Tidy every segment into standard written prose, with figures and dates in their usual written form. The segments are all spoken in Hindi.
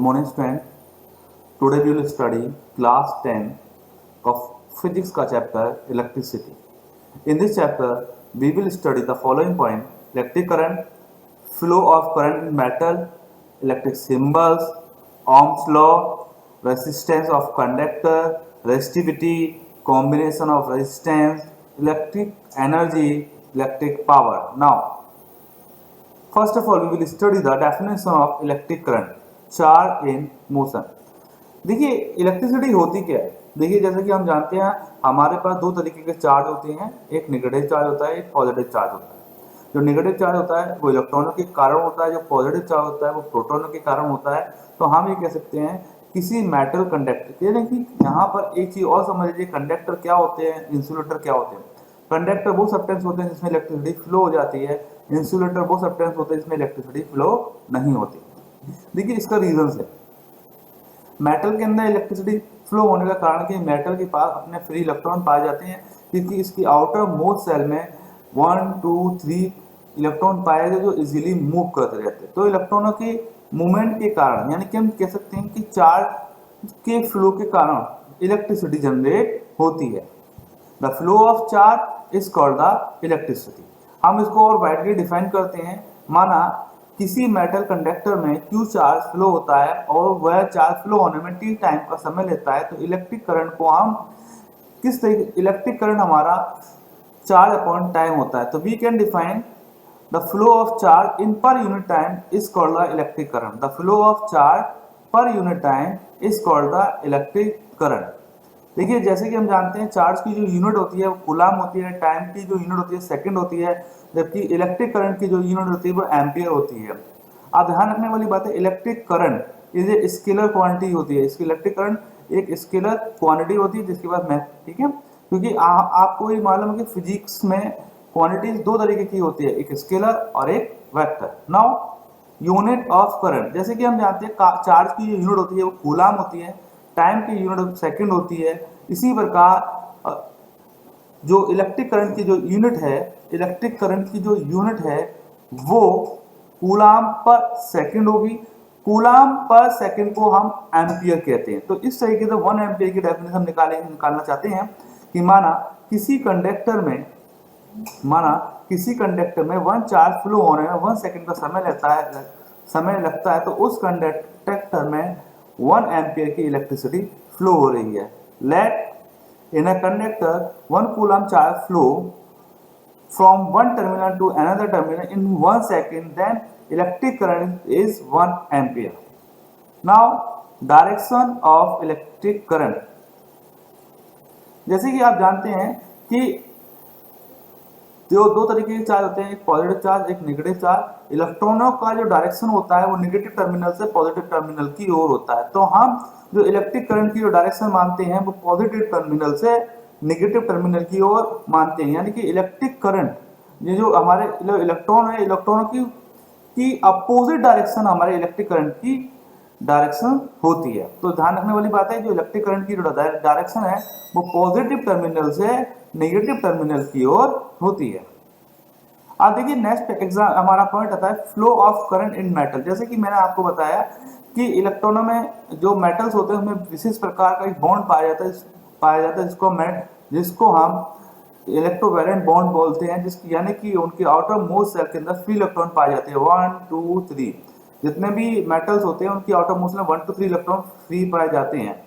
morning student. Today we will study class 10 of physics का chapter electricity. In this chapter we will study the following point: electric current, flow of current in metal, electric symbols, Ohm's law, resistance of conductor, resistivity, combination of resistance, electric energy, electric power. Now first of all, we will study the definition of electric current, charge in motion. देखिए इलेक्ट्रिसिटी होती क्या है। देखिए जैसे कि हम जानते हैं हमारे पास दो तरीके के चार्ज होते हैं, एक नेगेटिव चार्ज होता है, एक पॉजिटिव चार्ज होता है। जो नेगेटिव चार्ज होता है वो इलेक्ट्रॉनों के कारण होता है, जो पॉजिटिव चार्ज होता है वो प्रोटॉनों के कारण होता है। तो हम ये कह सकते हैं किसी मेटल कंडक्टर, यानी कि यहाँ पर एक चीज और समझ लीजिए, कंडक्टर क्या होते हैं, इंसुलेटर क्या होते हैं। कंडक्टर वो सब्सटेंस होते हैं जिसमें इलेक्ट्रिसिटी फ्लो हो जाती है, इंसुलेटर वो सब्सटेंस होते हैं जिसमें इलेक्ट्रिसिटी फ्लो नहीं होती। देखिए इसका रीजन है, मेटल के अंदर इलेक्ट्रिसिटी फ्लो होने का कारण कि मेटल के पास अपने फ्री इलेक्ट्रॉन पाए जाते हैं, क्योंकि इसकी आउटर मोस्ट सेल में 1 2 3 इलेक्ट्रॉन पाए जाते जो इजीली मूव करते रहते हैं। तो इलेक्ट्रॉनों के मूवमेंट के कारण, यानी कि हम कह सकते हैं कि चार्ज के फ्लो के कारण इलेक्ट्रिसिटी जनरेट होती है। The flow of charge is called the electricity. हम इसको और वाइडली डिफाइन करते हैं। माना किसी मेटल कंडक्टर में Q चार्ज फ्लो होता है और वह चार्ज फ्लो होने में T टाइम का समय लेता है, तो इलेक्ट्रिक करंट को हम किस तरीके, इलेक्ट्रिक करंट हमारा चार्ज अपॉन टाइम होता है। तो we can define the flow of charge in per unit time is called the electric current. The flow of charge per unit time is called the electric current. देखिए जैसे कि हम जानते हैं चार्ज की जो यूनिट होती है वो कूलम होती है, टाइम की जो यूनिट होती है सेकंड होती है, जबकि इलेक्ट्रिक करंट की जो यूनिट होती है वो एम्पियर होती है। अब ध्यान रखने वाली बात है, electric current is a scalar quantity होती है। इसकी इलेक्ट्रिक करंट एक स्केलर क्वांटिटी होती है जिसके बाद मैथ, ठीक है, क्योंकि आपको ये मालूम है कि फिजिक्स में क्वांटिटीज दो तरीके की होती है, एक स्केलर और एक vector. Now unit of current, जैसे कि हम जानते हैं चार्ज की जो यूनिट होती है वो कूलम होती है, टाइम की यूनिट सेकंड होती है। इसी प्रकार जो इलेक्ट्रिक करंट की जो यूनिट है, इलेक्ट्रिक करंट की जो यूनिट है वो कूलम पर सेकंड होगी। कूलम पर सेकंड को हम एम्पियर कहते हैं। तो इस तरीके से 1 एम्पियर की डेफिनेशन निकालना चाहते हैं कि माना किसी कंडक्टर में 1 चार्ज फ्लो होने में 1 सेकंड का समय लगता है, तो उस कंडक्टर में 1 एम्पियर की इलेक्ट्रिसिटी फ्लो हो रही है। Let in a conductor 1 coulomb charge flow from one terminal to another terminal in 1 second, then electric current is 1 ampere. Now direction of electric current, जैसे कि आप जानते हैं कि जो दो तरीके के चार्ज होते हैं, एक पॉजिटिव चार्ज एक नेगेटिव चार्ज। इलेक्ट्रॉनों का जो डायरेक्शन होता है वो नेगेटिव टर्मिनल से पॉजिटिव टर्मिनल की ओर होता है। तो हम जो इलेक्ट्रिक करंट की जो डायरेक्शन मानते हैं वो पॉजिटिव टर्मिनल से नेगेटिव टर्मिनल की ओर मानते हैं। यानी कि इलेक्ट्रिक करंट, ये जो हमारे इलेक्ट्रॉन है, इलेक्ट्रॉनों की अपोजिट डायरेक्शन हमारे इलेक्ट्रिक करंट की डायरेक्शन होती है। तो ध्यान रखने वाली बात है, जो इलेक्ट्रिक करंट की जो डायरेक्शन है वो पॉजिटिव टर्मिनल से नेगेटिव टर्मिनल की ओर होती है। अब देखिए नेक्स्ट एग्जाम हमारा पॉइंट आता है flow of current in metal. जैसे कि मैंने आपको बताया कि इलेक्ट्रॉनों में जो मेटल्स होते हैं उनमें विशेष प्रकार का एक बॉन्ड पाया जाता है जिसको हम इलेक्ट्रोवैलेंट बॉन्ड बोलते हैं, यानी कि उनके आउटर मोस्ट सेल के अंदर फ्री इलेक्ट्रॉन पाए जाते हैं 1 2 3। जितने भी मेटल्स होते हैं उनकी आउटर मोस्ट में 1 to 3 इलेक्ट्रॉन फ्री पाए जाते हैं,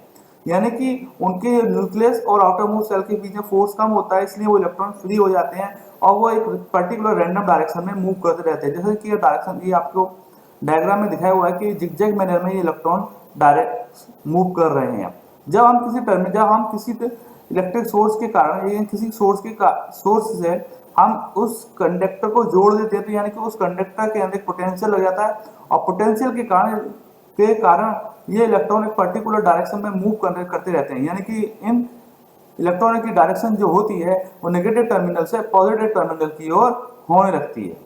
यानी कि उनके न्यूक्लियस और आउटर मोस्ट सेल के बीच में फोर्स कम होता है, इसलिए वो इलेक्ट्रॉन फ्री हो जाते हैं और वो एक पर्टिकुलर रैंडम डायरेक्शन में मूव करते रहते हैं। जैसे कि ये डायरेक्शन ये आपको डायग्राम में दिखाया हुआ है कि जिगजैग मैनर में ये इलेक्ट्रॉन डायरेक्ट मूव कर रहे हैं। जब हम किसी इलेक्ट्रिक सोर्स के कारण या किसी सोर्स से हम उस कंडक्टर को जोड़ देते हैं, तो यानी कि उस कंडक्टर के अंदर पोटेंशियल लग जाता है और पोटेंशियल के कारण ये इलेक्ट्रॉन एक पर्टिकुलर डायरेक्शन में मूव करते रहते हैं। यानी कि इन इलेक्ट्रॉन की डायरेक्शन जो होती है वो नेगेटिव टर्मिनल से पॉजिटिव टर्मिनल की ओर होने लगती है।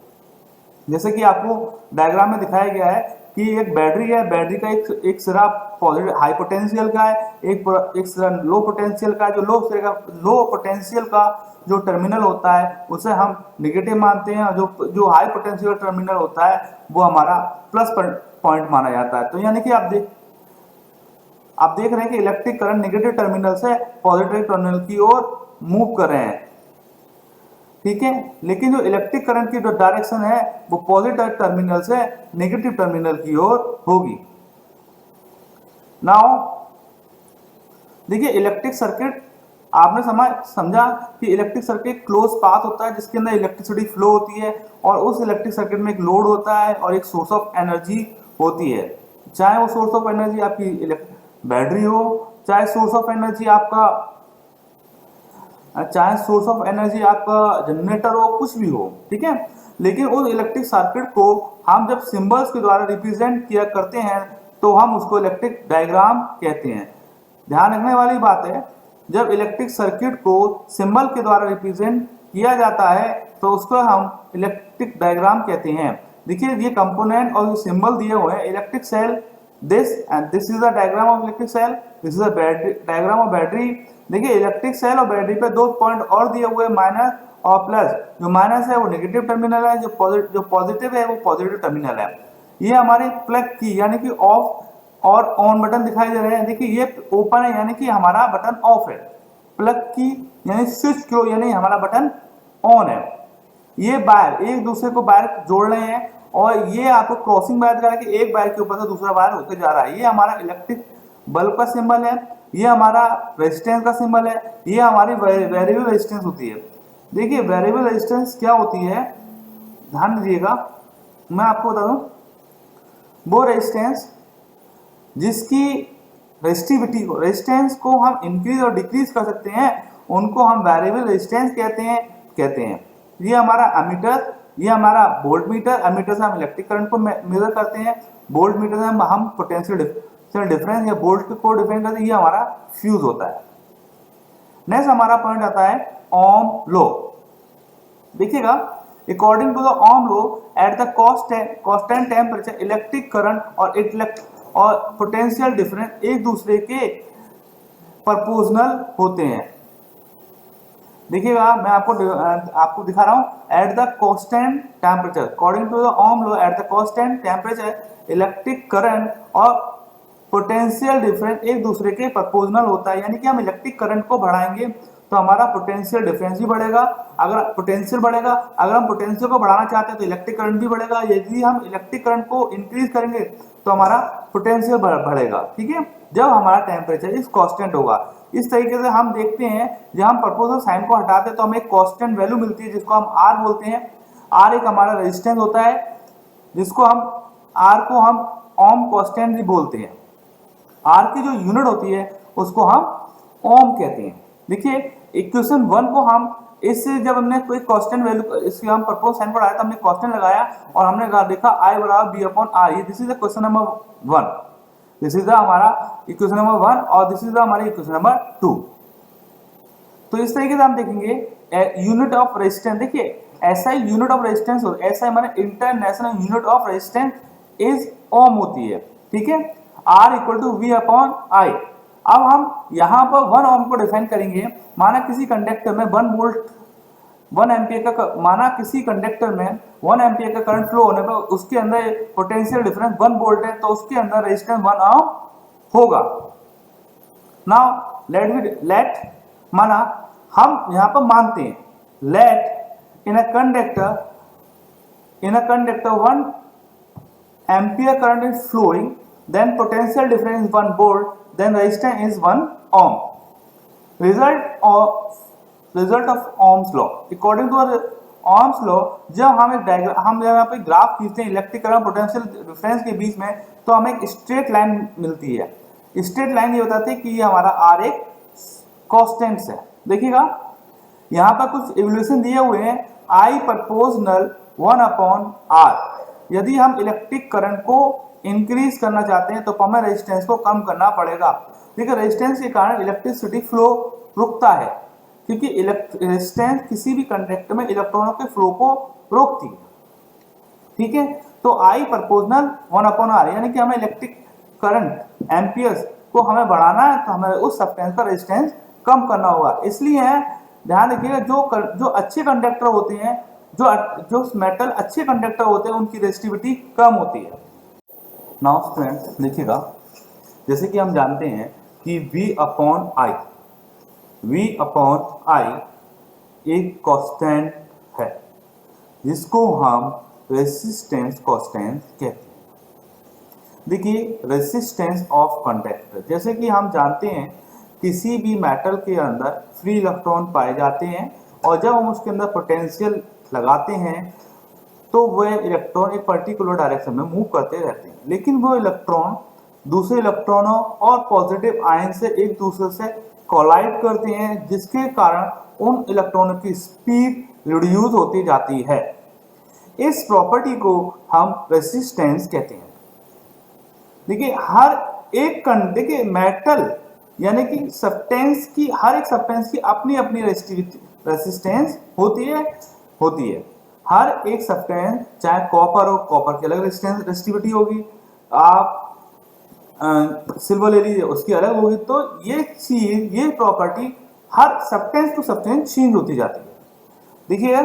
जैसे कि आपको डायग्राम में दिखाया गया है कि एक बैटरी है, बैटरी का एक सिरा पॉजिटिव हाई पोटेंशियल का है, एक सिरा लो पोटेंशियल का है। जो लो पोटेंशियल का जो टर्मिनल होता है उसे हम नेगेटिव मानते हैं, और जो हाई पोटेंशियल टर्मिनल होता है वो हमारा प्लस पॉइंट माना जाता है। तो यानी कि आप आप देख रहे हैं कि इलेक्ट्रिक करंट नेगेटिव टर्मिनल से पॉजिटिव टर्मिनल की ओर मूव कर रहे हैं, ठीक है। लेकिन जो इलेक्ट्रिक करंट की जो डायरेक्शन है वो पॉजिटिव टर्मिनल से नेगेटिव टर्मिनल की ओर होगी। नाउ देखिए इलेक्ट्रिक सर्किट आपने समझा कि इलेक्ट्रिक सर्किट क्लोज पाथ होता है जिसके अंदर इलेक्ट्रिसिटी फ्लो होती है और उस इलेक्ट्रिक सर्किट में एक लोड होता है और एक सोर्स ऑफ एनर्जी होती है, चाहे वो सोर्स ऑफ एनर्जी आपकी बैटरी हो, चाहे सोर्स ऑफ एनर्जी आपका जनरेटर हो, कुछ भी हो, ठीक है। लेकिन उस इलेक्ट्रिक सर्किट को हम जब सिंबल्स के द्वारा रिप्रेजेंट किया करते हैं तो हम उसको इलेक्ट्रिक डायग्राम कहते हैं। ध्यान रखने वाली बात है, जब इलेक्ट्रिक सर्किट को सिंबल के द्वारा रिप्रेजेंट किया जाता है तो उसको हम इलेक्ट्रिक डायग्राम कहते हैं। देखिए ये कंपोनेंट और सिंबल दिए हुए हैं, electric cell, this is the diagram of electric cell, this is the diagram of battery. देखिए इलेक्ट्रिक सेल और बैटरी पे 2 पॉइंट और दिए हुए, माइनस और प्लस। जो माइनस है वो नेगेटिव टर्मिनल है, जो पॉजिटिव है वो पॉजिटिव टर्मिनल है। ये हमारे प्लग की यानी कि ऑफ और ऑन बटन दिखाई दे रहे हैं। देखिए ये ओपन है यानी कि हमारा बटन ऑफ है, प्लग की यानी स्विच क्लो यानी हमारा बटन ऑन है। ये वायर एक दूसरे को वायर जोड़ रहे हैं और ये आपको क्रॉसिंग वायर दिखा रहा है कि एक वायर के ऊपर से दूसरा वायर होकर जा रहा है। ये हमारा इलेक्ट्रिक बल्ब का सिंबल है, ये हमारा रेजिस्टेंस का सिंबल है, ये हमारी वेरिएबल रेजिस्टेंस होती है। देखिए वेरिएबल रेजिस्टेंस क्या होती है, ध्यान दीजिएगा, मैं आपको बता दूं, वो रेजिस्टेंस जिसकी रेजिस्टेंस को हम इंक्रीज और डिक्रीज कर सकते हैं उनको हम वेरिएबल रेजिस्टेंस कहते हैं। ये हमारा एमीटर, ये हमारा वोल्ट मीटर, एमीटर से हम इलेक्ट्रिक करंट को मेजर करते हैं, वोल्ट मीटर से हम पोटेंशियल डिफरेंस या वोल्ट को डिफाइन करते हैं, ये हमारा फ्यूज होता है। नेक्स्ट हमारा पॉइंट आता है ओम लॉ। देखिएगा according to the Ohm law at the constant temperature electric current और पोटेंशियल डिफरेंस एक दूसरे के प्रोपोर्शनल होते हैं। देखिएगा मैं आपको दिखा रहा हूं, at the constant temperature according to the Ohm law at the constant temperature electric current और पोटेंशियल डिफरेंस एक दूसरे के प्रोपोर्शनल होता है। यानी कि हम इलेक्ट्रिक करंट को बढ़ाएंगे तो हमारा पोटेंशियल डिफरेंस भी बढ़ेगा। अगर हम पोटेंशियल को बढ़ाना चाहते हैं तो इलेक्ट्रिक करंट भी बढ़ेगा। यदि हम इलेक्ट्रिक करंट को इंक्रीज करेंगे तो हमारा पोटेंशियल बढ़ेगा, ठीक है, जब हमारा टेम्परेचर इस कांस्टेंट होगा। इस तरीके से हम देखते हैं जब हम प्रोपोर्शनल साइन को हटाते हैं तो हमें एक कांस्टेंट वैल्यू मिलती है जिसको हम आर बोलते हैं। आर एक हमारा रेजिस्टेंस होता है जिसको हम आर को हम ओम कांस्टेंट भी बोलते हैं। आर की जो यूनिट होती है उसको हम ओम कहते हैं। देखिए इक्वेशन 1 को हम इससे जब हमने कोई कांस्टेंट वैल्यू इसके हम प्रपोज साइन पर आया तो हमने कांस्टेंट लगाया और हमने देखा I बराबर B अपॉन R। ये this is the question number 1, this is the हमारा इक्वेशन नंबर 1 और दिस इज द हमारी इक्वेशन नंबर 2। तो इस तरीके से हम देखेंगे यूनिट ऑफ रेजिस्टेंस। देखिए ऐसा ही यूनिट ऑफ रेजिस्टेंस हो, ऐसा हमारा international unit of resistance is ohm होती है, ठीक है। R equal to V upon I। अब हम यहाँ पर 1 ओम को डिफाइन करेंगे। माना किसी कंडक्टर में 1 वोल्ट 1 एम्पियर का, माना किसी कंडक्टर में 1 एम्पियर का करंट फ्लो होने पर उसके अंदर पोटेंशियल डिफरेंस 1 वोल्ट है तो उसके अंदर रेजिस्टेंस 1 ओम होगा। नाउ लेट माना हम यहाँ पर मानते हैं let in a conductor 1 ampere current is flowing, then potential difference is 1 volt, then resistance is 1 ohm. Result of Ohm's law. According to Ohm's law, जब हम यहाँ पे ग्राफ खींचते हैं इलेक्ट्रिक करंट पोटेंशियल डिफरेंस के बीच में तो हमें एक स्ट्रेट लाइन मिलती है। स्ट्रेट लाइन ये बताती है कि ये हमारा R एक कांस्टेंट है। देखिएगा यहाँ पर कुछ इवोल्यूशन दिए हुए हैं, I प्रोपोर्शनल 1 अपॉन R। यदि हम इलेक्ट्रिक करंट को इंक्रीज करना चाहते हैं तो हमें रेजिस्टेंस को कम करना पड़ेगा। देखिए रेजिस्टेंस के कारण इलेक्ट्रिसिटी फ्लो रुकता है क्योंकि रेजिस्टेंस किसी भी कंडक्टर में इलेक्ट्रॉनों के फ्लो को रोकती है, ठीक है। तो I प्रोपोर्शनल 1 अपॉन R यानी कि हमें इलेक्ट्रिक करंट एम्पियर्स को हमें बढ़ाना है तो हमें उस सब्सटेंस का रेजिस्टेंस कम करना होगा। इसलिए ध्यान रखिएगा जो अच्छे कंडक्टर होते हैं, जो मेटल अच्छे कंडक्टर होते हैं उनकी रेजिस्टिविटी कम होती है। नाउ स्टूडेंट्स देखिएगा जैसे कि हम जानते हैं कि V अपॉन I एक कांस्टेंट है जिसको हम रेसिस्टेंस कांस्टेंट कहते हैं। देखिए रेसिस्टेंस ऑफ कंडक्टर, जैसे कि हम जानते हैं किसी भी मेटल के अंदर फ्री इलेक्ट्रॉन पाए जाते हैं और जब हम उसके अंदर पोटेंशियल लगाते हैं तो वह इलेक्ट्रॉन एक पर्टिकुलर डायरेक्शन में मूव करते रहते हैं, लेकिन वो इलेक्ट्रॉन दूसरे इलेक्ट्रॉनों और पॉजिटिव आयन से एक दूसरे से कोलाइड करते हैं, जिसके कारण उन इलेक्ट्रॉनों की स्पीड रिड्यूस होती जाती है। इस प्रॉपर्टी को हम रेसिस्टेंस कहते हैं। देखिए देखिए मेटल यानी कि सब्सटेंस की, हर एक सब्सटेंस की अपनी अपनी रेसिस्टेंस होती है। हर एक सब्सटेंस, चाहे कॉपर हो, कॉपर की अलग रेसिस्टिविटी होगी, आप सिल्वर ले लीजिए उसकी अलग होगी। तो ये प्रॉपर्टी हर सब्सटेंस टू सब्सटेंस चेंज होती जाती है। देखिए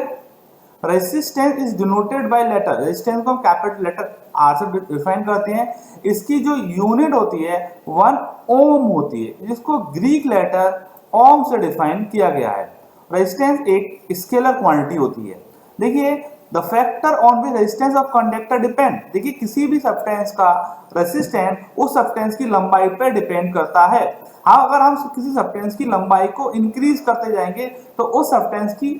resistance is denoted by letter, resistance को हम कैपिटल लेटर आर से डिफाइन करते हैं। इसकी जो यूनिट होती है 1 ओम होती है, जिसको ग्रीक लेटर ओम से डिफाइन किया गया है। रेजिस्टेंस एक स्केलर क्वांटिटी होती है। देखिए the factor on which resistance of conductor depend, देखिए किसी भी सब्सटेंस का रेजिस्टेंस उस सब्सटेंस की लंबाई पर डिपेंड करता है। हाँ, अगर हम किसी सब्सटेंस की लंबाई को इंक्रीज करते जाएंगे तो उस सब्सटेंस की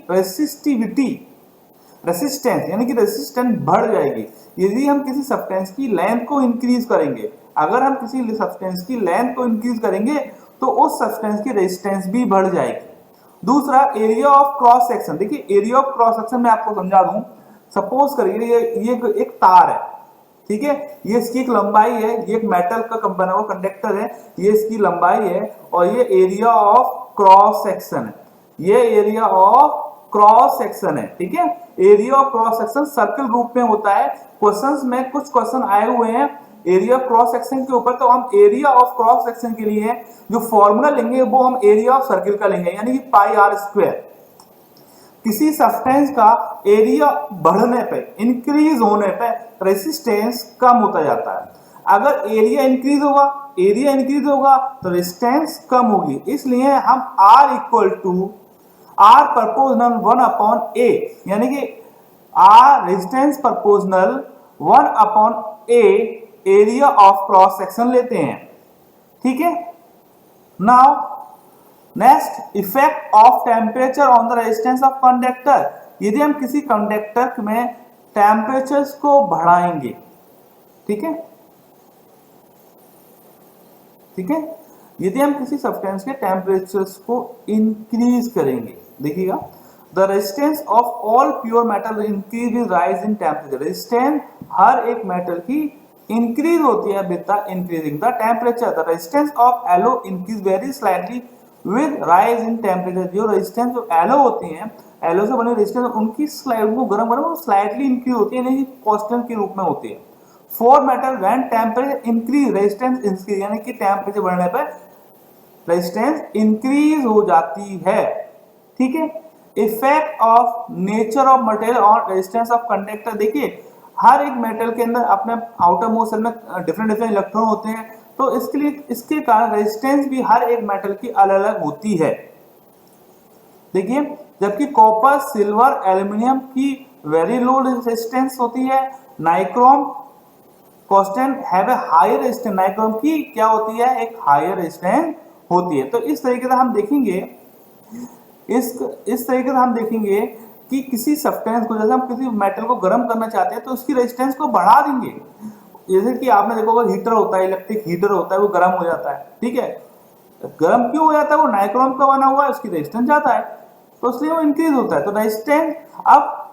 रेसिस्टेंस यानी कि रेसिस्टेंस बढ़ जाएगी। यदि हम किसी सब्सटेंस की लेंथ को इंक्रीज करेंगे, अगर हम किसी सब्सटेंस की लेंथ को इंक्रीज करेंगे तो उस सब्सटेंस की रेजिस्टेंस भी बढ़ जाएगी। दूसरा एरिया ऑफ क्रॉस सेक्शन, देखिए एरिया ऑफ क्रॉस सेक्शन मैं आपको समझा दूं। सपोज करिए ये एक तार है, ठीक है, ये इसकी एक लंबाई है, ये एक मेटल का बना हुआ कंडक्टर है, ये इसकी लंबाई है और ये एरिया ऑफ क्रॉस सेक्शन है, ये एरिया ऑफ क्रॉस सेक्शन है। ठीक है, area of cross section circle रूप में होता है। क्वेश्चंस में कुछ क्वेश्चन आए हुए हैं एरिया ऑफ क्रॉस सेक्शन के ऊपर, तो हम एरिया ऑफ क्रॉस सेक्शन के लिए जो फॉर्मूला लेंगे वो हम एरिया ऑफ सर्किल का लेंगे, यानी कि पाई आर स्क्वायर। किसी सब्सटेंस का एरिया बढ़ने पे, इंक्रीज होने पे रेसिस्टेंस कम होता जाता है। अगर एरिया इंक्रीज होगा तो रेजिस्टेंस कम होगी। इसलिए हम R equal to R proportional 1 upon A, यानी कि R resistance proportional 1 upon A area of cross section लेते हैं। ठीक है, now next effect of temperature on the resistance of conductor. यदि हम किसी कंडक्टर में टेम्परेचर को बढ़ाएंगे, ठीक है, यदि हम किसी सब्सटेंस के टेम्परेचर्स को इंक्रीज करेंगे, देखिएगा the resistance of all pure metal increase with rise in temperature. Resistance हर एक मेटल की इंक्रीज होती है with the increasing the temperature. The resistance of alloy increase very slightly with rise in temperature. जो रेजिस्टेंस जो एलो होती हैं, एलो से बने रेजिस्टेंस, उनकी गरम स्लाइटली इंक्रीज होती है, यानी कांस्टेंट के रूप में होती है। For metal when temperature increase resistance increase, यानी कि टेम्परेचर बढ़ने पर रेजिस्टेंस इंक्रीज हो जाती है। ठीक है, effect of nature of material on resistance of conductor. देखिए हर एक मेटल के अंदर अपने आउटर मोस्ट सेल में डिफरेंट इलेक्ट्रॉन होते हैं, तो इसके कारण रेजिस्टेंस भी हर एक मेटल की अलग अलग होती है। देखिए जबकि कॉपर, सिल्वर, एल्यूमिनियम की वेरी लो रेजिस्टेंस होती है, nichrome constant have a higher resistance. Nichrome की क्या होती है, एक हायर रेजिस्टेंस होती है। तो इस तरीके से हम देखेंगे इस तरीके से हम देखेंगे कि किसी सब्सटेंस को, जैसे हम किसी मेटल को गर्म करना चाहते हैं तो उसकी रेजिस्टेंस को बढ़ा देंगे। जैसे कि आपने देखा होगा हीटर होता है, इलेक्ट्रिक हीटर होता है, वो गर्म हो जाता है। ठीक है, गर्म क्यों हो जाता है, वो नाइक्रोम का बना हुआ है, उसकी रेजिस्टेंस जाता है, तो इसलिए वो इंक्रीज होता है। तो रेजिस्टेंस अब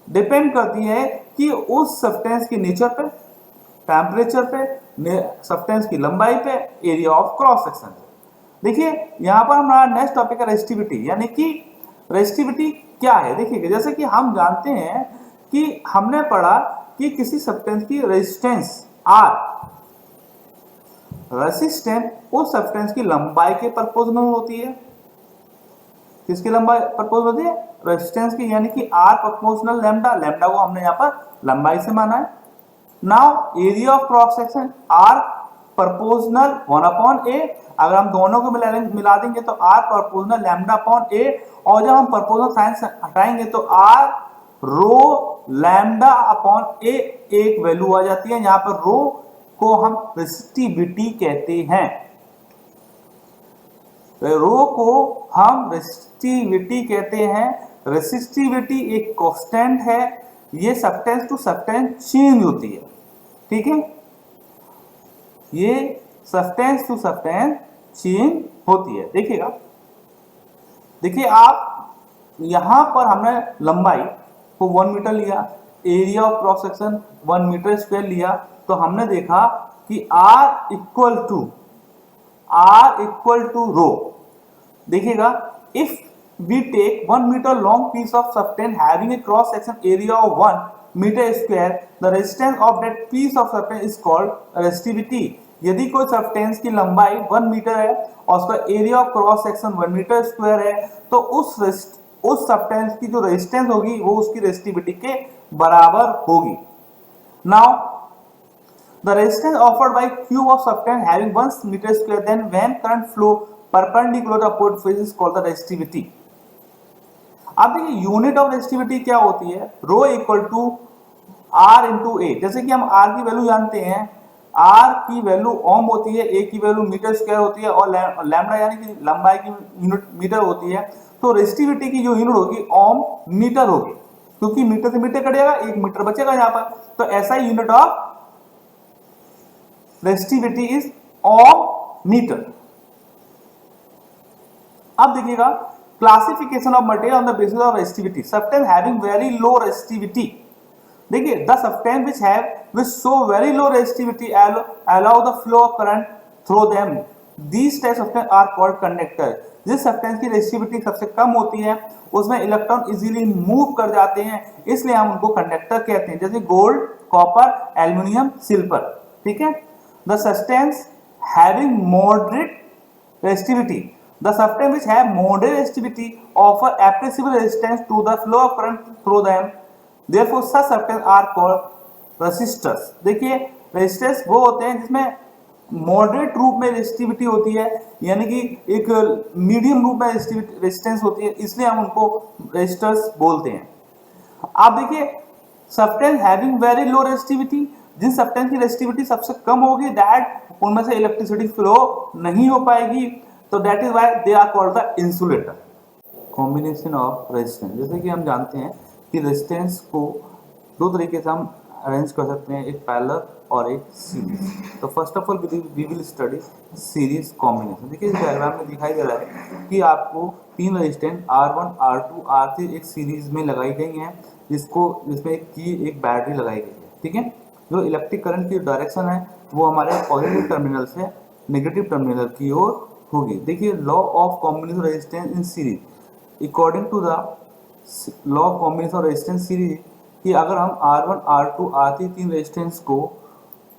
डिपेंड करती है कि उस सब्सटेंस के नेचर पे, टेम्परेचर पे, सब्सटेंस की लंबाई पे, एरिया ऑफ क्रॉस सेक्शन। देखिए यहाँ पर हमारा नेक्स्ट टॉपिक है रेजिस्टिविटी, यानी कि रेजिस्टिविटी क्या है। देखिए जैसे कि हम जानते हैं कि हमने पढ़ा कि किसी सब्सटेंस की रेजिस्टेंस R, रेजिस्टेंस उस सब्सटेंस की लंबाई के प्रोपोर्शनल होती है। किसकी लंबाई प्रोपोर्शनल होती है, रेजिस्टेंस की, यानी कि R प्रोपोर्शनल लैम्डा। लैम्डा को हमने यहाँ पर लंबाई से माना है। Now area of cross section R proportional 1/a। अगर हम दोनों को मिला देंगे तो r प्रोपोर्शनल λ/a, और जब हम प्रोपोर्शनल साइन हटाएंगे तो r रो λ/a एक वैल्यू आ जाती है। यहाँ पर रो को हम रेसिस्टिविटी कहते हैं, रो को हम रेसिस्टिविटी कहते हैं। रेसिस्टिविटी एक कांस्टेंट है, ये सब्सटेंस टू सब्सटेंस चेंज होती है, ठीक है, ये सब्सटेंस टू सब्सटेंस चेंज होती है। देखिएगा, देखिए आप यहां पर हमने लंबाई को 1 मीटर लिया, area of cross section 1 metre square लिया, तो हमने देखा कि R इक्वल टू रो। देखिएगा, if we take 1 meter long piece of substance having a cross section area of 1 meter square, the resistance of that piece of substance is called resistivity। यदि कोई सब्सटेंस की लंबाई 1 मीटर है और उसका area of cross section 1 metre square है, तो उस सब्सटेंस की जो रेजिस्टेंस होगी वो उसकी रेजिस्टिविटी के बराबर होगी। Now the resistance offered by cube of substance having 1 metre square, then when current flow perpendicular to upward face is called the resistivity. अब देखिए यूनिट ऑफ रेजिस्टिविटी क्या होती है, rho equal to R into A. जैसे कि हम आर की वैल्यू जानते हैं, आर की वैल्यू ओम होती है, ए की वैल्यू मीटर स्क्वायर होती है, और लैम्डा यानी कि लंबाई की यूनिट मीटर होती है। तो रेजिस्टिविटी की जो यूनिट होगी ओम मीटर होगी, क्योंकि मीटर से मीटर कटेगा, 1 मीटर बचेगा यहाँ पर। तो ऐसा unit of resistivity is ohm meter. अब देखिएगा, classification of material on the basis of resistivity. Substance having very low resistivity, देखिए the substance which have which show very low resistivity allow the flow of current through them, these type substance are called conductor. जिस सब्सटेंस की रेजिस्टिविटी सबसे कम होती है उसमें इलेक्ट्रॉन इजीली मूव कर जाते हैं, इसलिए हम उनको कंडक्टर कहते हैं, जैसे गोल्ड, कॉपर, एल्यूमिनियम, सिल्वर, ठीक है। The substance having moderate resistivity, the substance which have moderate resistivity offer appreciable resistance to the flow of current through them, therefore such substances are called resistors। देखिए रेजिस्टेंस वो होते हैं जिसमें मॉडरेट रूप में रेजिस्टिविटी होती है, यानी कि एक मीडियम रूप में रेजिस्टेंस होती है, इसलिए हम उनको रेजिस्टर्स बोलते हैं। आप देखिए, substance having very low resistivity, जिन सब्सटेंस की रेजिस्टिविटी सबसे कम होगी, दैट उनमें से इलेक्ट्रिसिटी फ्लो नहीं हो पाएगी, तो that is why they are called the insulator. Combination of resistance, जैसे कि हम जानते हैं कि रेजिस्टेंस को दो तरीके से हम अरेंज कर सकते हैं, एक पैरेलल और एक सीरीज। तो first of all we will study series combination. देखिए इस डायग्राम में दिखाई दे रहा है कि आपको 3 रेजिस्टेंस R1, R2, R3 एक सीरीज में लगाई गई हैं, जिसमें एक बैटरी लगाई गई है, ठीक है। जो इलेक्ट्रिक करंट की डायरेक्शन है वो हमारे पॉजिटिव टर्मिनल से नेगेटिव टर्मिनल की ओर होगी। देखिए law of combination resistance in series, according to the law of combination resistance series, कि अगर हम R1, R2, R3 3 रेजिस्टेंस को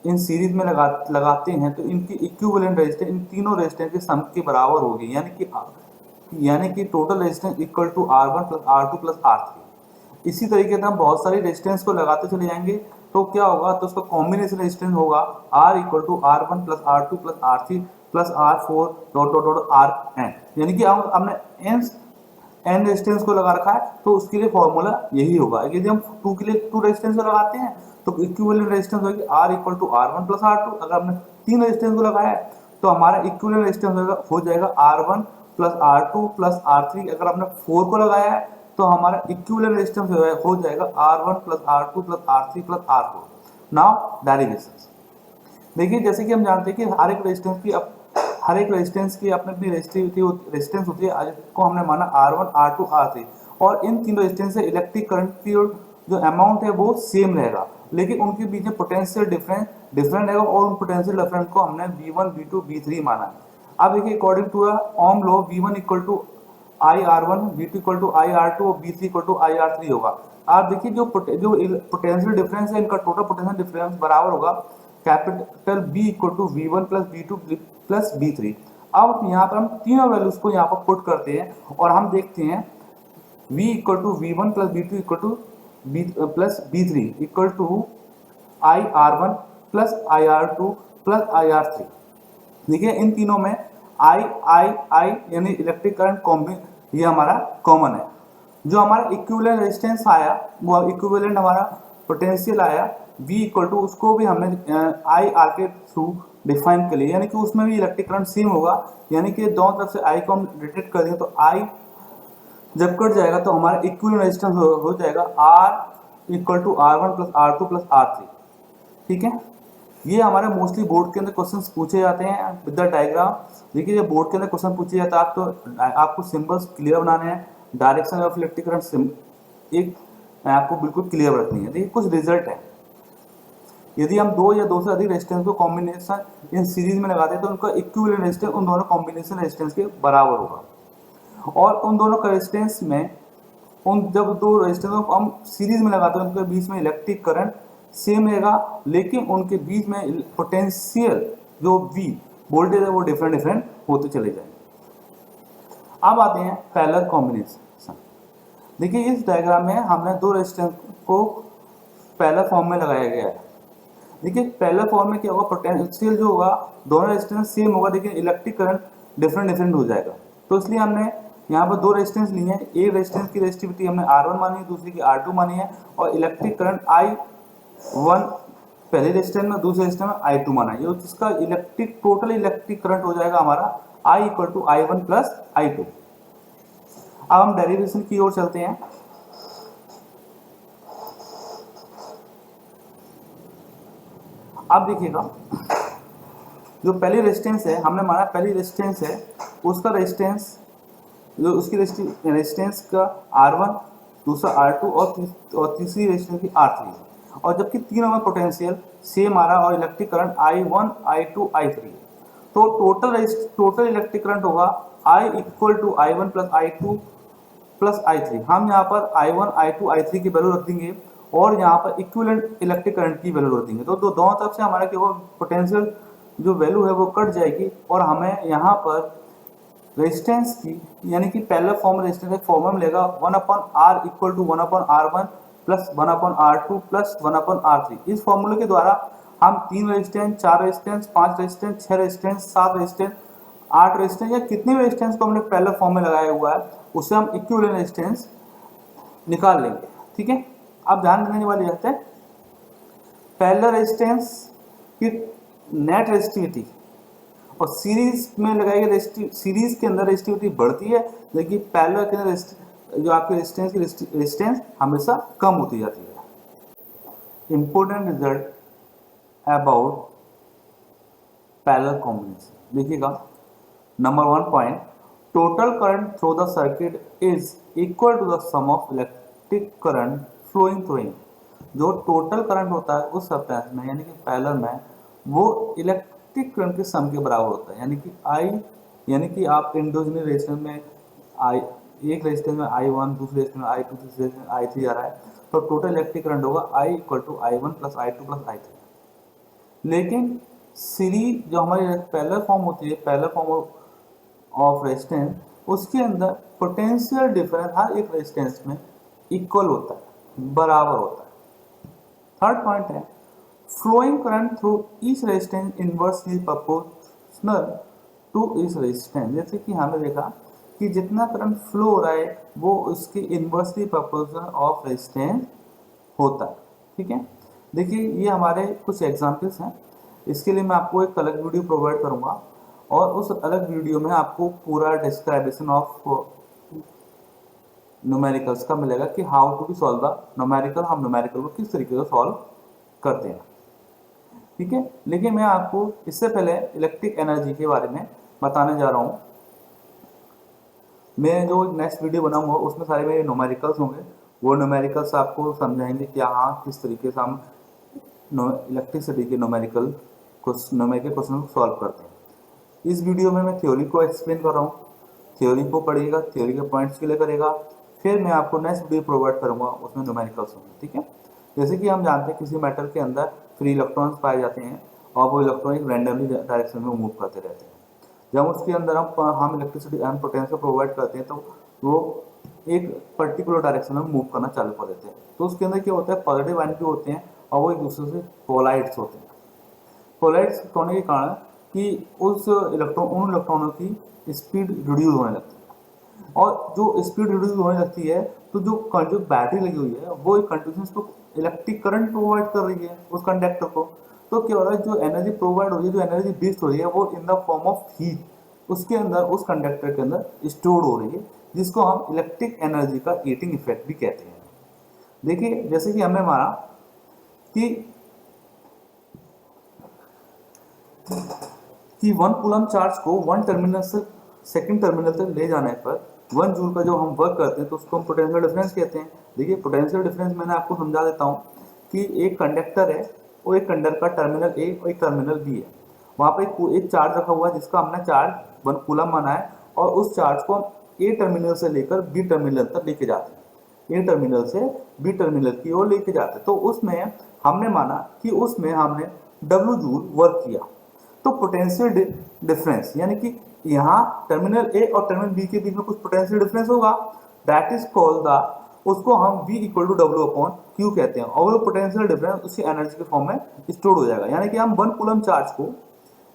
इन सीरीज में लगाते हैं तो इनकी इक्विवेलेंट रेजिस्टेंस इन तीनों रेजिस्टेंस के सम के बराबर होगी, यानी कि total resistance equal to R1 plus R2 plus R3। इसी तरीके से हम बहुत सारी रेजिस्टेंस को लगाते चले जाएंगे तो क्या होगा, तो उसका कॉम्बिनेशन रेजिस्टेंस होगा R equal to R1 plus R2 plus R3 plus R4 dot dot dot Rn, यानी कि हमने n रेजिस्टेंस को लगा रखा है, तो उसके लिए फॉर्मूला यही होगा। यदि हम 2 के लिए 2 रेजिस्टेंस को लगाते हैं तो इक्विवेलेंट रेजिस्टेंस होगी R equal to R1 plus R2। अगर हमने 3 रेजिस्टेंस को लगाया है तो हमारा इक्विवेलेंट रेजिस्टेंस हो जाएगा R1 plus R2 plus R3। अगर हमने 4 को लगाया है तो हमारा इक्विवेलेंट रेजिस्टेंस हो जाएगा R1 plus R2 plus R3 plus R4। Now derivations, देखिए जैसे कि हम जानते हैं कि हर एक रेजिस्टेंस की अपनी रेजिस्टेंस होती है, को हमने माना R1, R2, R3, और इन तीनों रेजिस्टेंस से इलेक्ट्रिक करंट की जो अमाउंट है वो सेम रहेगा, लेकिन उनके बीच में पोटेंशियल डिफरेंट रहेगा, और उन पोटेंशियल डिफरेंस को हमने V1, V2, V3 माना है। अब देखिए according to Ohm law V1 equal to IR1, V2 equal to IR2 और V3 इक्वल टू IR3 होगा। आप देखिए जो पोटेंशियल डिफरेंस है, इनका टोटल पोटेंशियल डिफरेंस बराबर होगा capital B equal to V1 plus V2 plus B3। अब यहाँ पर हम तीनों वैल्यूज को यहाँ पर पुट करते हैं और हम देखते हैं V equal to V1 plus V2 equal to plus B3 equal to IR1 plus IR2 plus IR3। देखिए इन तीनों में I यानी इलेक्ट्रिक करंट कॉम्बिन ये हमारा कॉमन है। जो हमारा इक्विवेलेंट रेजिस्टेंस आया वो इक्विवेलेंट हमारा पोटेंशियल आया V इक्वल टू, उसको भी हमने IR के थ्रू डिफाइन कर लिया, यानी कि उसमें भी इलेक्ट्रिक करंट सेम होगा। यानी कि दोनों तरफ से I को हम डिटेक्ट कर देंगे तो I जब कट जाएगा तो हमारा इक्विवेलेंट रेजिस्टेंस हो जाएगा R equal to R1 plus R2 plus R3। ठीक है, ये हमारे मोस्टली बोर्ड के अंदर क्वेश्चंस पूछे जाते हैं विद द डायग्राम। देखिए जब बोर्ड के अंदर क्वेश्चन पूछे जाता है तो आपको सिंबल्स क्लियर बनाने हैं, डायरेक्शन ऑफ इलेक्ट्रिक करंट एक आपको बिल्कुल क्लियर रखनी है। देखिए कुछ रिजल्ट है, यदि हम दो या दो से अधिक रेजिस्टेंस को कॉम्बिनेशन इन सीरीज में लगाते हैं तो उनका इक्विवेलेंट रेजिस्टेंस उन दोनों कॉम्बिनेशन रेजिस्टेंस के बराबर होगा। और उन दोनों का रेजिस्टेंस में जब दो रेजिस्टेंस को हम सीरीज में लगाते हैं उनके बीच में इलेक्ट्रिक करंट सेम रहेगा, लेकिन उनके बीच में पोटेंशियल जो V वोल्टेज है वो डिफरेंट होते चले जाएंगे। अब आते हैं पैरेलल कॉम्बिनेशन। देखिए इस डायग्राम में हमने दो रेजिस्टेंस को पैरेलल फॉर्म में लगाया गया है। देखिए पैरेलल फॉर्म में क्या होगा, पोटेंशियल जो होगा दोनों रेजिस्टेंस सेम होगा लेकिन इलेक्ट्रिक करंट डिफरेंट हो जाएगा। तो इसलिए हमने यहाँ पर दो रेजिस्टेंस लिए हैं, एक रेजिस्टेंस की रेजिस्टिविटी हमने R1 मानी है, दूसरी की R2 मानी है, और इलेक्ट्रिक करंट I1 पहले रेजिस्टेंस में, दूसरे रेजिस्टेंस में I2 माना है, जिसका टोटल इलेक्ट्रिक करंट हो जाएगा हमारा I equal to I1 plus I2। अब हम डेरिवेशन की ओर चलते हैं। अब देखिएगा जो पहली रेजिस्टेंस है हमने माना, पहली रेजिस्टेंस है उसका रेजिस्टेंस जो उसकी रेजिस्टेंस का R1, दूसरा R2 और तीसरी रेजिस्टेंस की R3 है। और जबकि तीनों में पोटेंशियल सेम आ रहा है और electric current I1 I2 I3 है, तो टोटल इलेक्ट्रिक करंट होगा I equal to I1 plus I2 plus I3। हम यहाँ पर I1 I2 I3 की वैल्यू रख देंगे और यहाँ पर इक्विवेलेंट इलेक्ट्रिक करंट की वैल्यू रख देंगे, तो दोनों तरफ से हमारा क्या होगा, पोटेंशियल जो वैल्यू है वो कट जाएगी और हमें यहाँ पर रेजिस्टेंस की यानी कि पैरेलल फॉर्म रेजिस्टेंस एक फॉर्मूला मिलेगा 1/R equal to 1/R1 plus 1/R2 plus 1/R3। इस फॉर्मूले के द्वारा हम 3 resistance, 4 resistance, 5 resistance, 6 resistance, 7 resistance, 8 resistance या कितने रेजिस्टेंस को हमने पैरेलल फॉर्म में लगाया हुआ है उससे हम इक्विवेलेंट रेजिस्टेंस निकाल लेंगे। ठीक है, अब ध्यान देने वाली बात है पैरेलल रेजिस्टेंस की नेट रेजिस्टिविटी और सीरीज में लगाई गई सीरीज के अंदर रेजिस्टिविटी बढ़ती है, लेकिन पैरेलल के अंदर जो आपके रेजिस्टेंस की रेजिस्टेंस हमेशा कम होती जाती है। Important result about parallel combination देखिएगा। Number 1 point, total current through the circuit is equal to the sum of electric current flowing through it. जो टोटल करंट होता है उस सब्सटेंस में यानी कि पैरेलल में वो इलेक्ट्रिक करंट के सम के बराबर होता है। यानी कि I यानी कि आप इंडिविजुअल रेजिस्टेंस में एक रेजिस्टेंस में I1, दूसरे रेजिस्टेंस में I2, तीसरे रेजिस्टेंस में I3 आ रहा है, तो टोटल इलेक्ट्रिक करंट होगा I equal to I1 plus I2 plus I3। लेकिन सीरीज जो हमारी पैरेलल फॉर्म होती है, पैरेलल फॉर्म ऑफ रेजिस्टेंस, उसके अंदर पोटेंशियल डिफरेंस हर एक रेजिस्टेंस में इक्वल होता है, बराबर होता है। थर्ड पॉइंट है flowing current through each resistance inversely proportional to each resistance. जैसे कि हमने देखा कि जितना करंट फ्लो हो रहा है वो उसके इनवर्सली प्रोपोर्शनल ऑफ रेजिस्टेंस होता है। ठीक है, देखिए ये हमारे कुछ एग्जांपल्स हैं। इसके लिए मैं आपको एक अलग वीडियो प्रोवाइड करूंगा और उस अलग वीडियो में आपको पूरा डिस्क्रिप्शन ऑफ न्यूमेरिकल्स का मिलेगा कि how to be solve the numerical, हम न्यूमेरिकल को किस तरीके से सॉल्व करते हैं। ठीक है, लेकिन मैं आपको इससे पहले इलेक्ट्रिक एनर्जी के बारे में बताने जा रहा हूँ। मैं जो नेक्स्ट वीडियो बनाऊंगा उसमें सारे मेरे न्यूमेरिकल्स होंगे, वो न्यूमेरिकल्स आपको समझाएंगे कि हाँ किस तरीके से हम इलेक्ट्रिसिटी के न्यूमेरिकल क्वेश्चन को सॉल्व करते हैं। इस वीडियो में मैं थ्योरी को एक्सप्लेन कर रहा हूँ, थ्योरी को पढ़िएगा, थ्योरी के पॉइंट्स क्लियर करेगा, फिर मैं आपको नेक्स्ट वीडियो प्रोवाइड करूँगा, उसमें न्यूमेरिकल्स होंगे। ठीक है, जैसे कि हम जानते हैं किसी मेटल के अंदर फ्री इलेक्ट्रॉन्स पाए जाते हैं और वो इलेक्ट्रॉन एक रैंडमली डायरेक्शन में मूव करते रहते हैं। जब उसके अंदर हम इलेक्ट्रिसिटी हम पोटेंशियल प्रोवाइड करते हैं तो वो एक पर्टिकुलर डायरेक्शन में मूव करना चालू कर देते हैं। तो उसके अंदर क्या होता है, पॉजिटिव आयन भी होते हैं और वो एक दूसरे से कोलाइड्स होते हैं। कोलाइड्स होने के कारण कि उस इलेक्ट्रॉन उन इलेक्ट्रॉनों की स्पीड रिड्यूस होने लगती है, और जो स्पीड रिड्यूस होने लगती है तो जो बैटरी लगी हुई है वो एक कंटिन्यूस को इलेक्ट्रिक करंट प्रोवाइड कर रही है उस कंडक्टर को। तो क्या हो रहा है, जो एनर्जी प्रोवाइड हो रही है, जो एनर्जी वेस्ट हो रही है, वो in the form of heat उसके अंदर, उस कंडक्टर के अंदर स्टोर हो रही है, जिसको हम इलेक्ट्रिक एनर्जी का हीटिंग इफेक्ट भी कहते हैं। देखिए जैसे कि हमने माना कि 1 कूलम चार्ज को 1 टर्मिनल से सेकंड टर्मिनल तक ले जाने पर 1 जूल का जो हम वर्क करते हैं तो उसको हम पोटेंशियल डिफरेंस कहते हैं। देखिए पोटेंशियल डिफरेंस मैंने आपको समझा देता हूँ कि एक कंडक्टर है और एक कंडक्टर का टर्मिनल ए और एक टर्मिनल बी है, वहाँ पे एक चार्ज रखा हुआ है जिसका हमने चार्ज 1 कूलम माना है, और उस चार्ज को हम ए टर्मिनल से लेकर बी टर्मिनल तक लेके जाते हैं, ए टर्मिनल से बी टर्मिनल की ओर लेके जाते हैं। तो उसमें हमने माना कि उसमें हमने W जूल वर्क किया। तो पोटेंशियल डिफरेंस यानी कि यहाँ टर्मिनल ए और टर्मिनल बी के बीच में कुछ पोटेंशियल डिफरेंस होगा, दैट इज कॉल्ड द, उसको हम V equal to W upon Q कहते हैं, और वो पोटेंशियल डिफरेंस उसी एनर्जी के फॉर्म में स्टोर हो जाएगा। यानी कि हम 1 कूलम चार्ज को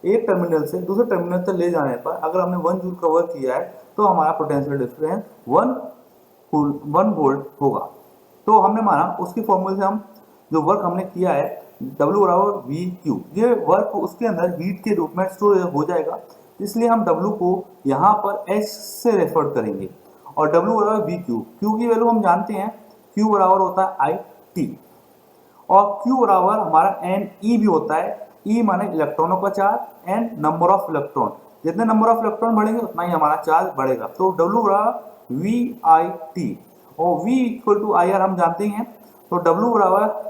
एक टर्मिनल से दूसरे टर्मिनल तक ले जाने पर अगर हमने 1 जूल का वर्क किया है तो हमारा पोटेंशियल डिफरेंस 1 वोल्ट होगा। तो हमने माना उसकी फॉर्मूले से हम जो वर्क हमने किया है W बराबर वी क्यू, ये वर्क उसके अंदर हीट के रूप में स्टोर हो जाएगा, इसलिए हम W को यहाँ पर H से रेफर करेंगे, और W बराबर वी क्यू, क्यू की वैल्यू हम जानते हैं, Q बराबर होता है आई टी, और Q बराबर हमारा एन ई भी होता है, ई माने इलेक्ट्रॉनों का charge, n number of electron, जितने नंबर ऑफ इलेक्ट्रॉन बढ़ेंगे उतना ही हमारा चार्ज बढ़ेगा। तो W बराबर वी आई टी, और V equal to I R हम जानते हैं, तो W बराबर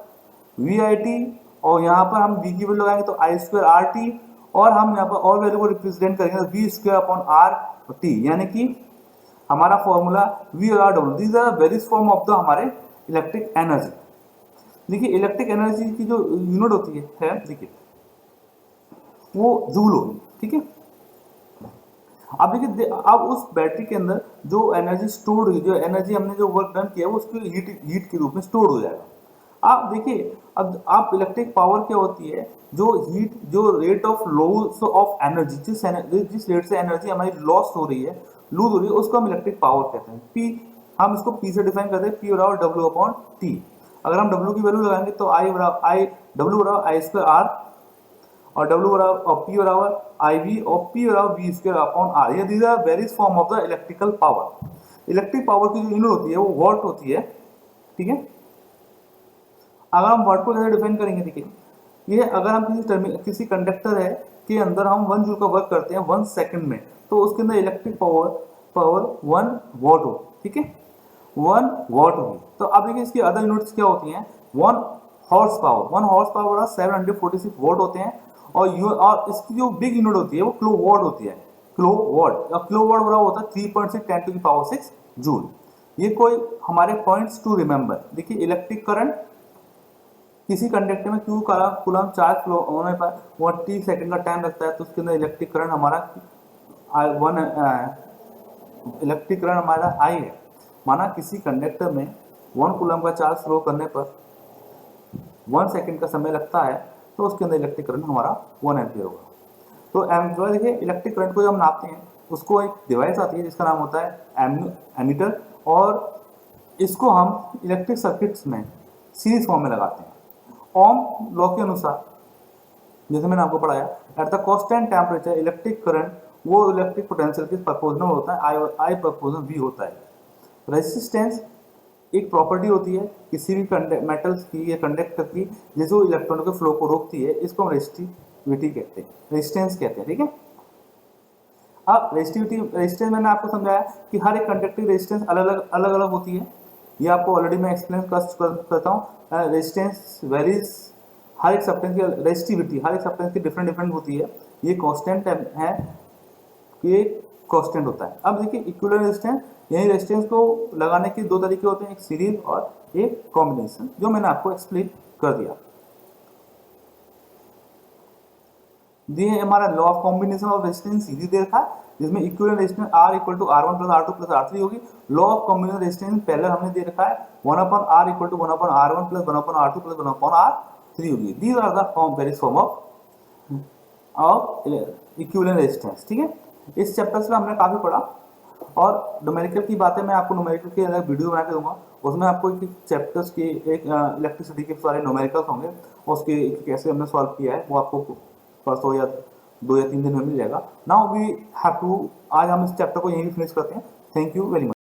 वी आई टी, और यहाँ पर हम V की वैल्यू लगाएंगे तो आई स्क्वायर आर टी, और हम यहाँ पर और वैल्यू को रिप्रेजेंट करेंगे तो V square upon R T, यानी कि हमारा फॉर्मूला V और W, these are various form of the हमारे इलेक्ट्रिक एनर्जी। देखिए इलेक्ट्रिक एनर्जी की जो यूनिट होती है देखिए वो जूल होगी, ठीक है। अब देखिए अब उस बैटरी के अंदर जो एनर्जी स्टोर हुई, जो एनर्जी हमने जो वर्क डन किया वो उसकी हीट के रूप में स्टोर हो जाएगा। आप देखिए अब आप इलेक्ट्रिक पावर क्या होती है, जो हीट, जो rate of loss of energy, जिस रेट से एनर्जी हमारी लॉस हो रही है, लूज हो रही है, उसको हम इलेक्ट्रिक पावर कहते हैं। पी, हम इसको पी से डिफाइन करते हैं, पी बराबर डब्ल्यू अपॉन टी। अगर हम डब्ल्यू की वैल्यू लगाएंगे तो डब्ल्यू बराबर आई स्क्वायर आर, और डब्ल्यू बराबर और पी बराबर आई वी, और पी बराबर वी स्क्वायर अपॉन आर। ये these are various form of the electrical power. Electric power की जो यूनिट होती है वो वॉट होती है, ठीक है। अगर हम वॉट को कैसे डिफाइन करेंगे, देखिए ये अगर हम किसी कंडक्टर है के अंदर हम 1 जूल का वर्क करते हैं 1 सेकंड में, तो उसके अंदर इलेक्ट्रिक पावर 1 वॉट हो, ठीक है, 1 वॉट होगी। तो अब देखिए इसकी अदर यूनिट्स क्या होती हैं, 1 हॉर्स पावर 746 वोल्ट होते हैं, और इसकी जो बिग यूनिट होती है वो किलो वॉट होती है, किलो वॉट बराबर होता है 3.6 10 टू द पावर 6 जूल। ये कोई हमारे पॉइंट्स टू रिमेंबर। देखिए इलेक्ट्रिक करंट किसी कंडक्टर में क्यू कूलम चार्ज फ्लो होने पर 40 सेकंड का टाइम लगता है, तो उसके अंदर इलेक्ट्रिक करंट हमारा आई है। माना किसी कंडक्टर में 1 कूलम का चार्ज फ्लो करने पर 1 सेकंड का समय लगता है, तो उसके अंदर इलेक्ट्रिक करंट हमारा 1 एम्पियर होगा। तो देखिए इलेक्ट्रिक करंट को जब हम नापते हैं उसको एक डिवाइस आती है जिसका नाम होता है एमीटर, और इसको हम इलेक्ट्रिक सर्किट्स में सीरीज फॉर्म में लगाते हैं। ओम लॉ के अनुसार, जैसे मैंने आपको पढ़ाया, eight the constant temperature electric current वो इलेक्ट्रिक पोटेंशियल के प्रोपोर्शनल होता है, आई प्रोपोर्शनल वी होता है। रेजिस्टेंस एक प्रॉपर्टी होती है किसी भी मेटल्स की या कंडक्टर की, जिसको इलेक्ट्रॉनों के फ्लो को रोकती है, इसको हम रेजिस्टिविटी कहते हैं, रेजिस्टेंस कहते हैं, ठीक है। अब रेजिस्टेंस मैंने आपको समझाया कि हर एक कंडक्टर की रेजिस्टेंस अलग अलग होती है, ये आपको ऑलरेडी मैं एक्सप्लेन करता हूँ। रेजिस्टेंस वेरीज, हर एक सब्सटेंस की रेजिस्टिविटी हर एक सब्सटेंस की डिफरेंट होती है, ये कांस्टेंट है, ये कांस्टेंट होता है। अब देखिए इक्विवेलेंट रेजिस्टेंस, यही रेजिस्टेंस को लगाने के 2 तरीके होते हैं, एक सीरीज और एक कॉम्बिनेशन, जो मैंने आपको एक्सप्लेन कर दिया। ये हमारा law of combination of resistance series दे रखा है, जिसमें equivalent resistance R equal to R1 plus R2 plus R3 होगी। लॉ ऑफ कॉम्बिनेशन रेजिस्टेंस पहले हमने दे रखा है 1/R equal to 1/R1 plus 1/R2 plus 1/R3 होगी। These are the various form of और इक्विवेलेंट रेजिस्टेंस। ठीक है, इस चैप्टर से हमने काफ़ी पढ़ा। और न्यूमेरिकल की बातें मैं आपको न्यूमेरिकल के अलग वीडियो बना के दूंगा, उसमें आपको एक चैप्टर्स की एक इलेक्ट्रिसिटी के सारे न्यूमेरिकल्स होंगे, उसके कैसे हमने सॉल्व किया है वो आपको परसों या 2 या 3 दिन में मिल जाएगा। नाउ वी हैव टू, आज हम इस चैप्टर को यहीं फिनिश करते हैं। Thank you very much.